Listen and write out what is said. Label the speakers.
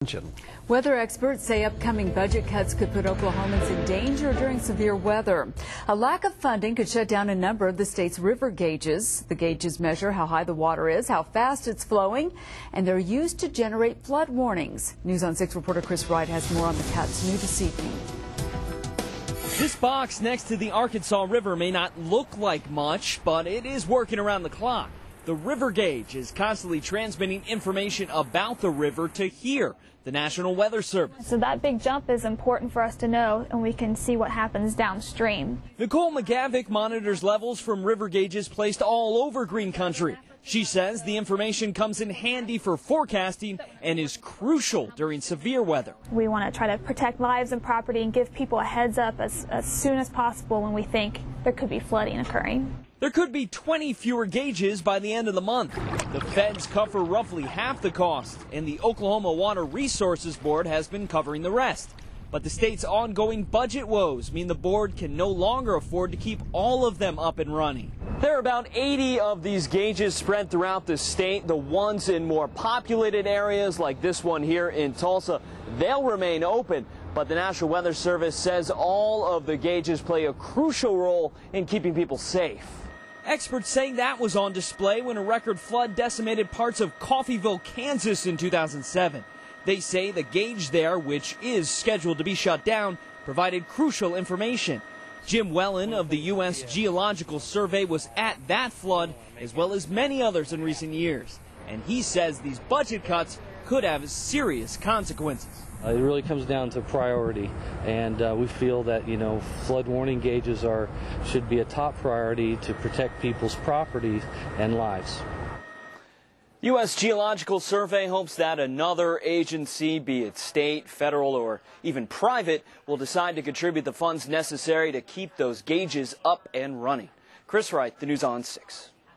Speaker 1: attention.
Speaker 2: Weather experts say upcoming budget cuts could put Oklahomans in danger during severe weather. A lack of funding could shut down a number of the state's river gauges. The gauges measure how high the water is, how fast it's flowing, and they're used to generate flood warnings. News on 6 reporter Chris Wright has more on the cuts new this evening.
Speaker 3: This box next to the Arkansas River may not look like much, but it is working around the clock. The river gauge is constantly transmitting information about the river to here, the National Weather Service.
Speaker 4: So that big jump is important for us to know, and we can see what happens downstream.
Speaker 3: Nicole McGavick monitors levels from river gauges placed all over Green Country. She says the information comes in handy for forecasting and is crucial during severe weather.
Speaker 4: We want to try to protect lives and property and give people a heads up as soon as possible when we think there could be flooding occurring.
Speaker 3: There could be 20 fewer gauges by the end of the month. The feds cover roughly half the cost, and the Oklahoma Water Resources Board has been covering the rest. But the state's ongoing budget woes mean the board can no longer afford to keep all of them up and running. There are about 80 of these gauges spread throughout the state. The ones in more populated areas like this one here in Tulsa, they'll remain open. But the National Weather Service says all of the gauges play a crucial role in keeping people safe. Experts say that was on display when a record flood decimated parts of Coffeyville, Kansas in 2007. They say the gauge there, which is scheduled to be shut down, provided crucial information. Jim Wellen of the U.S. Geological Survey was at that flood, as well as many others in recent years. And he says these budget cuts could have serious consequences.
Speaker 5: It really comes down to priority, and we feel that, flood warning gauges should be a top priority to protect people's property and lives.
Speaker 3: U.S. Geological Survey hopes that another agency, be it state, federal, or even private, will decide to contribute the funds necessary to keep those gauges up and running. Chris Wright, the News on 6.